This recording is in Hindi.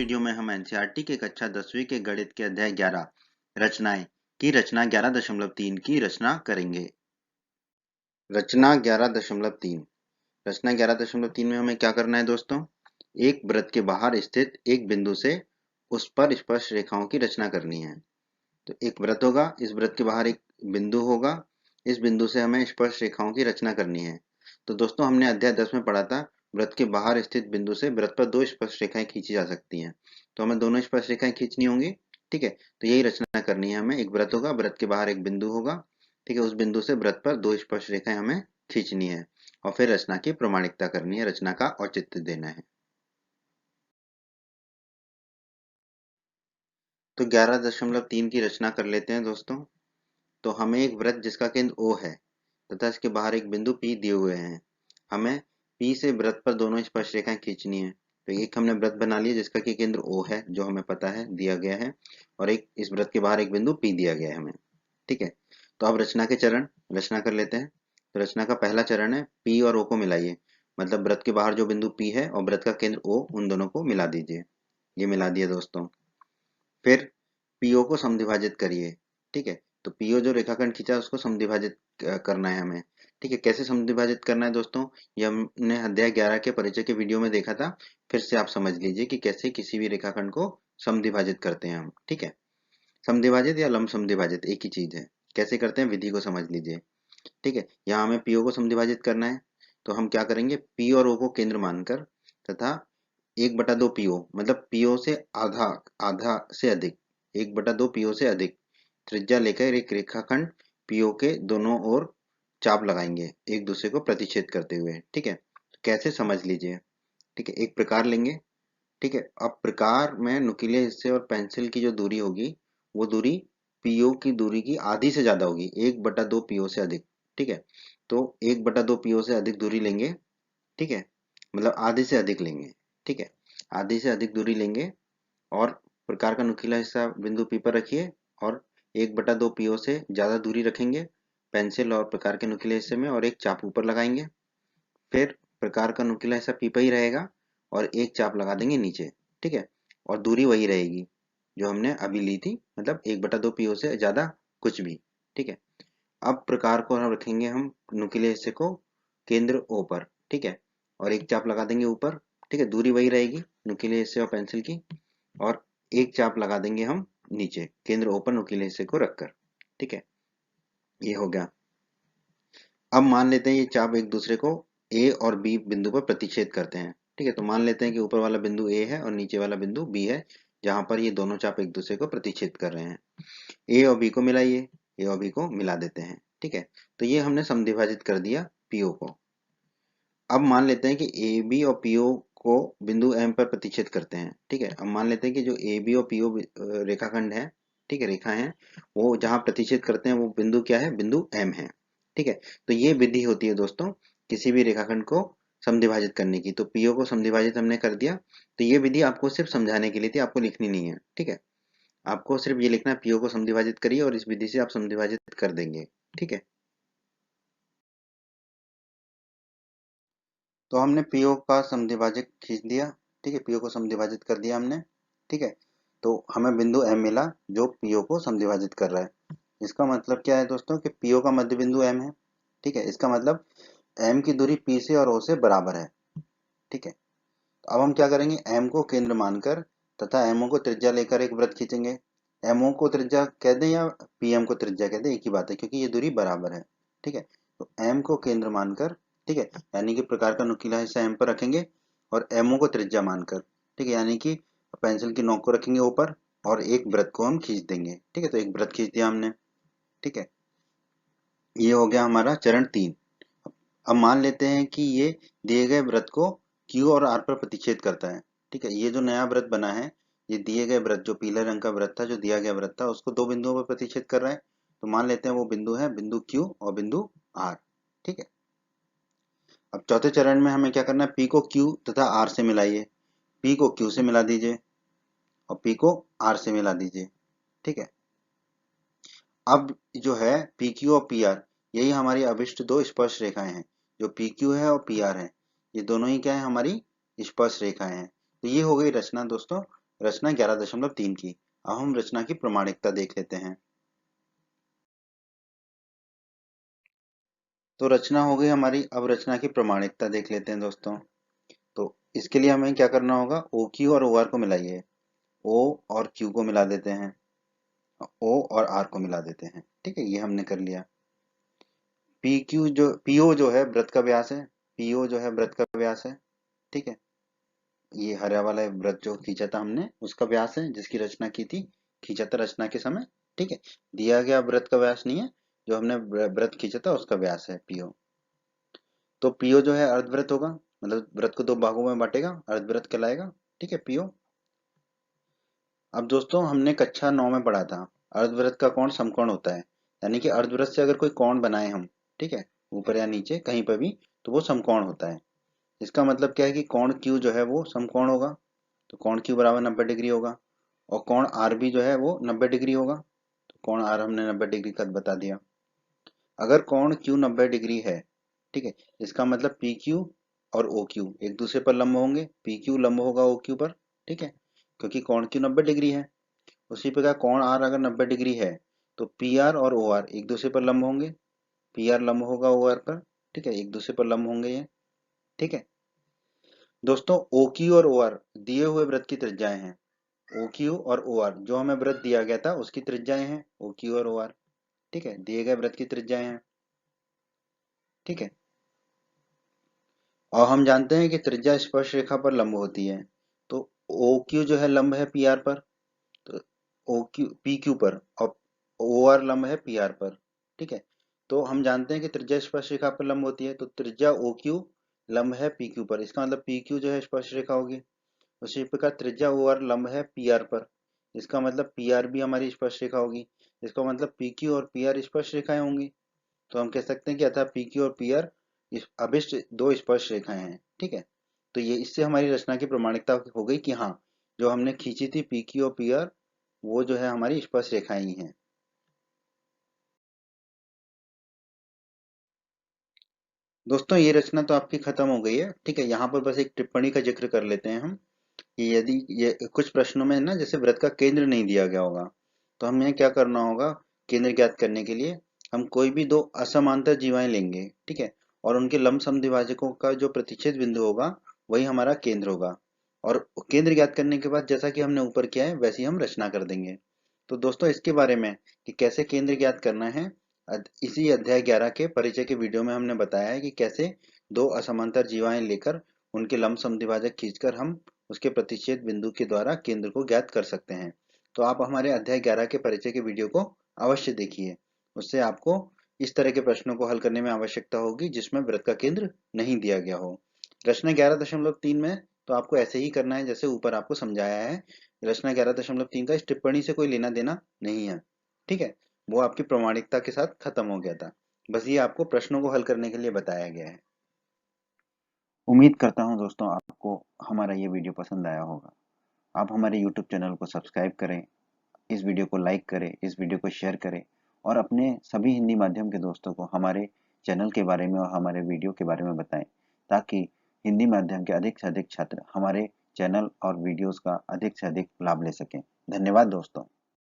वीडियो में हम एनसीईआरटी के कक्षा 10वीं के गणित के अध्याय 11 रचनाएं की रचना 11.3 की रचना करेंगे। रचना 11.3 रचना 11.3 में हमें क्या करना है दोस्तों? एक वृत्त के बाहर स्थित एक बिंदु से उस पर स्पर्श रेखाओं की रचना करनी है। तो एक वृत्त होगा, इस वृत्त के बाहर एक बिंदु होगा, इस बिंदु से हमें स्पर्श रेखाओं की रचना करनी है। तो दोस्तों हमने अध्याय 10 में पढ़ा था वृत्त के बाहर स्थित बिंदु से वृत्त पर दो स्पर्श रेखाएं खींची जा सकती हैं। तो हमें दोनों स्पर्श रेखाएं खींचनी होंगी। ठीक है, तो यही रचना करनी है हमें। एक वृत्त होगा, वृत्त के बाहर एक बिंदु होगा, ठीक है, उस बिंदु से वृत्त पर दो स्पर्श रेखाएं हमें खींचनी है और फिर रचना की प्रमाणिकता करनी है, रचना का औचित्य देना है। तो 11.3 की रचना कर लेते हैं दोस्तों। तो हमें एक वृत्त जिसका केंद्र O है तथा इसके बाहर एक बिंदु P दिए हुए हैं। हमें P से वृत्त पर दोनों स्पर्श रेखाएं खींचनी है। तो एक हमने वृत्त बना लिया जिसका कि केंद्र O है, जो हमें पता है दिया गया है, और एक इस वृत्त के बाहर एक बिंदु P दिया गया है हमें। ठीक है, तो अब रचना के चरण रचना कर लेते हैं। तो रचना का पहला चरण है P और O को मिलाइए। मतलब वृत्त के बाहर जो बिंदु P है और वृत्त का केंद्र O, उन दोनों को मिला दीजिए। ये मिला दिया दोस्तों। फिर पीओ को समद्विभाजित करिए। ठीक है, तो पीओ जो रेखाखंड खींचा है उसको समद्विभाजित करना है हमें। ठीक है, कैसे समद्विभाजित करना है दोस्तों, ये हमने अध्याय 11 के परिचय के वीडियो में देखा था। फिर से आप समझ लीजिए कि कैसे किसी भी रेखाखंड को समद्विभाजित करते हैं हम। ठीक है, समद्विभाजित या लंब समद्विभाजित एक ही चीज है। कैसे करते हैं, विधि को समझ लीजिए। ठीक है, यहाँ हमें पीओ को समद्विभाजित करना है। तो हम क्या करेंगे, पी और ओ को केंद्र मानकर तथा 1/2 पीओ मतलब पीओ से आधा आधा से अधिक 1/2 पीओ से अधिक त्रिज्या लेकर एक रेखाखंड पीओ के दोनों ओर चाप लगाएंगे, एक दूसरे को प्रतिच्छेद करते हुए। ठीक है, तो कैसे समझ लीजिए। ठीक है, एक प्रकार लेंगे। ठीक है, अब प्रकार में नुकीले हिस्से और पेंसिल की जो दूरी होगी वो दूरी पीओ की दूरी की आधी से ज्यादा होगी, 1/2 पीओ से अधिक। ठीक है, तो 1/2 पीओ से अधिक दूरी लेंगे। ठीक है, मतलब आधे से अधिक लेंगे। ठीक है, आधी से अधिक दूरी लेंगे और प्रकार का नुकीला हिस्सा बिंदु P पर रखिए और 1/2 पीओ से ज्यादा दूरी रखेंगे पेंसिल और प्रकार के नुकीले हिस्से में, और एक चाप ऊपर लगाएंगे। फिर प्रकार का नुकीला हिस्सा P पर ही रहेगा और एक चाप लगा देंगे नीचे। ठीक है, और दूरी वही रहेगी जो हमने अभी ली थी, मतलब 1/2 पीओ से ज्यादा कुछ भी। ठीक है, अब प्रकार को हम रखेंगे, हम नुकीले हिस्से को केंद्र O पर। ठीक है, और एक चाप लगा देंगे ऊपर। ठीक है, दूरी वही रहेगी नुकीले हिस्से और पेंसिल की, और एक चाप लगा देंगे हम नीचे केंद्र O पर नुकीले हिस्से को रखकर। ठीक है, ये हो गया। अब मान लेते हैं ये चाप एक दूसरे को A और B बिंदु पर प्रतिच्छेद करते हैं। ठीक है, तो मान लेते हैं कि ऊपर वाला बिंदु A है और नीचे वाला बिंदु B है, जहां पर ये दोनों चाप एक दूसरे को प्रतिच्छेद कर रहे हैं। A और B को मिलाइए, A और B को मिला देते हैं। ठीक है, तो ये हमने समद्विभाजित कर दिया PO को। अब मान लेते हैं कि AB और PO को बिंदु M पर प्रतिच्छेद करते हैं। ठीक है, अब मान लेते हैं कि जो AB और PO रेखाखंड है, ठीक है, रेखा है, वो जहां प्रतिच्छेद करते हैं वो बिंदु क्या है, बिंदु M है। ठीक है, तो ये विधि होती है दोस्तों किसी भी रेखाखंड को समद्विभाजित करने की। तो PO को समद्विभाजित हमने कर दिया। तो ये विधि आपको सिर्फ समझाने के लिए थी, आपको लिखनी नहीं है। ठीक है, आपको सिर्फ ये लिखना है PO को समद्विभाजित करिए और इस विधि से आप समद्विभाजित कर देंगे। ठीक है, तो हमने पीओ का समद्विभाजक खींच दिया। ठीक है, पीओ को समद्विभाजित कर दिया हमने। ठीक है, तो हमें बिंदु एम मिला जो पीओ को समद्विभाजित कर रहा है। इसका मतलब क्या है दोस्तों कि पीओ का मध्य बिंदु एम है। ठीक है, इसका मतलब एम की दूरी पी से और ओ से बराबर है। ठीक है, तो अब हम क्या करेंगे, एम को केंद्र मानकर तथा एमओ को त्रिज्या लेकर एक वृत्त खींचेंगे। एमओ को त्रिज्या कह दें या पीएम को त्रिज्या कह दें, एक ही बात है क्योंकि ये दूरी बराबर है। ठीक है, तो एम को केंद्र मानकर, ठीक है, यानी कि प्रकार का नुकीला हिस्सा एम पर रखेंगे और एमओ को त्रिज्या मानकर, ठीक है, यानी कि पेंसिल की नोक को रखेंगे ऊपर और एक वृत्त को हम खींच देंगे। ठीक है, तो एक वृत्त खींच दिया हमने। ठीक है, ये हो गया हमारा चरण 3। अब मान लेते हैं कि ये दिए गए वृत्त को Q और R पर प्रतिच्छेद करता है। ठीक है, ये जो नया वृत्त बना है, ये दिए गए वृत्त, जो पीले रंग का वृत्त था, जो दिया गया वृत्त था, उसको दो बिंदुओं पर प्रतिच्छेद कर रहा है। तो मान लेते हैं वो बिंदु है बिंदु Q और बिंदु R। ठीक है, अब चौथे चरण में हमें क्या करना है, P को Q तथा R से मिलाइए। P को Q से मिला दीजिए और P को R से मिला दीजिए। ठीक है, अब जो है PQ और PR, यही हमारी अभिष्ट दो स्पर्श रेखाएं हैं। जो PQ है और PR है, ये दोनों ही क्या है, हमारी स्पर्श रेखाएं हैं। तो ये हो गई रचना दोस्तों रचना 11.3 की। अब हम रचना की प्रामाणिकता देख लेते हैं। तो रचना हो गई हमारी, अब रचना की प्रामाणिकता देख लेते हैं दोस्तों। तो इसके लिए हमें क्या करना होगा, ओ क्यू और ओ आर को मिलाइए। ओ और क्यू को मिला देते हैं, ओ और आर को मिला देते हैं। ठीक है, ये हमने कर लिया। पी क्यू जो पीओ जो है वृत्त का व्यास है, पीओ जो है वृत्त का व्यास है। ठीक है, ये हरा वाला वृत्त जो खींचा था हमने उसका व्यास है, जिसकी रचना की थी, खींचा था रचना के समय। ठीक है, दिया गया वृत्त का व्यास नहीं है, जो हमने वृत्त खींचा था उसका व्यास है पीओ। तो पीओ जो है अर्धवृत्त होगा, मतलब वृत्त को दो भागों में बांटेगा, अर्धवृत्त कहलाएगा। ठीक है, पीओ। अब दोस्तों हमने कक्षा 9 में पढ़ा था अर्धवृत्त का कोण समकोण होता है, यानी कि अर्धवृत्त से अगर कोई कोण बनाए हम, ठीक है, ऊपर या नीचे कहीं पर भी, तो वो समकोण होता है। इसका मतलब क्या है कि कोण क्यू जो है वो समकोण होगा, तो कोण क्यू बराबर 90 डिग्री होगा। और कोण आर भी जो है वो 90 डिग्री होगा, तो कोण आर हमने 90 डिग्री का बता दिया। अगर कोण क्यू 90 डिग्री है, ठीक है, इसका मतलब पी क्यू और ओ क्यू एक दूसरे पर लंब होंगे, पी क्यू लंब होगा ओ क्यू पर। ठीक है, क्योंकि कोण क्यू 90 डिग्री है। उसी प्रकार कोण आर अगर 90 डिग्री है, तो पी आर और ओ आर एक दूसरे पर लंब होंगे, पी आर लंब होगा ओ आर पर। ठीक है, एक दूसरे पर लंब होंगे ये। ठीक है दोस्तों, ओ क्यू और ओ आर दिए हुए वृत्त की त्रिज्याएं हैं। ओ क्यू और ओ आर जो हमें वृत्त दिया गया था उसकी त्रिज्याएं हैं ओ क्यू और ओ आर। ठीक है, दिए गए वृत्त की त्रिज्याएं हैं। ठीक है, और हम जानते हैं कि त्रिज्या स्पर्श रेखा पर लंब होती है। तो ओ क्यू जो है लंब है पी आर पर, तो ओ क्यू पी क्यू पर, और ओ आर लंब है पी आर पर। ठीक है, तो हम जानते हैं कि त्रिज्या स्पर्श रेखा पर लंब होती है, तो त्रिज्या ओ क्यू लंब है पी क्यू पर, इसका मतलब पी क्यू जो है स्पर्श रेखा होगी। उसी प्रकार त्रिज्या ओ आर लंब है पी आर पर, इसका मतलब पी आर भी हमारी स्पर्श रेखा होगी। इसका मतलब पी क्यू और पी आर स्पर्श रेखाएं होंगी। तो हम कह सकते हैं कि अतः पी क्यू और पी आर अभिष्ट दो स्पर्श रेखाएं हैं। ठीक है, तो ये इससे हमारी रचना की प्रामाणिकता हो गई कि हाँ, जो हमने खींची थी पी क्यू और पी आर, वो जो है हमारी स्पर्श रेखाएं ही हैं। दोस्तों ये रचना तो आपकी खत्म हो गई है। ठीक है, यहाँ पर बस एक टिप्पणी का जिक्र कर लेते हैं हम, कि यदि ये कुछ प्रश्नों में ना जैसे वृत्त का केंद्र नहीं दिया गया होगा, तो हमें क्या करना होगा, केंद्र ज्ञात करने के लिए हम कोई भी दो असमांतर जीवाएं लेंगे। ठीक है, और उनके लंब समद्विभाजकों का जो प्रतिच्छेद बिंदु होगा वही हमारा केंद्र होगा। और केंद्र ज्ञात करने के बाद जैसा कि हमने ऊपर किया है वैसे ही हम रचना कर देंगे। तो दोस्तों इसके बारे में कि कैसे केंद्र ज्ञात करना है, इसी अध्याय 11 के परिचय के वीडियो में हमने बताया है कि कैसे दो असमांतर जीवाएं लेकर उनके लंब समद्विभाजक खींचकर हम उसके प्रतिच्छेद बिंदु के द्वारा केंद्र को ज्ञात कर सकते हैं। तो आप हमारे अध्याय 11 के परिचय के वीडियो को अवश्य देखिए, उससे आपको इस तरह के प्रश्नों को हल करने में आवश्यकता होगी जिसमें वृत्त का केंद्र नहीं दिया गया हो। रचना 11.3 में तो आपको ऐसे ही करना है जैसे ऊपर आपको समझाया है। रचना 11.3 का इस टिप्पणी से कोई लेना देना नहीं है। ठीक है, वो आपकी प्रामाणिकता के साथ खत्म हो गया था, बस ये आपको प्रश्नों को हल करने के लिए बताया गया है। उम्मीद करता हूँ दोस्तों आपको हमारा ये वीडियो पसंद आया होगा। आप हमारे YouTube चैनल को सब्सक्राइब करें, इस वीडियो को लाइक करें, इस वीडियो को शेयर करें, और अपने सभी हिंदी माध्यम के दोस्तों को हमारे चैनल के बारे में और हमारे वीडियो के बारे में बताएं, ताकि हिंदी माध्यम के अधिक से अधिक छात्र हमारे चैनल और वीडियोस का अधिक से अधिक लाभ ले सकें। धन्यवाद दोस्तों।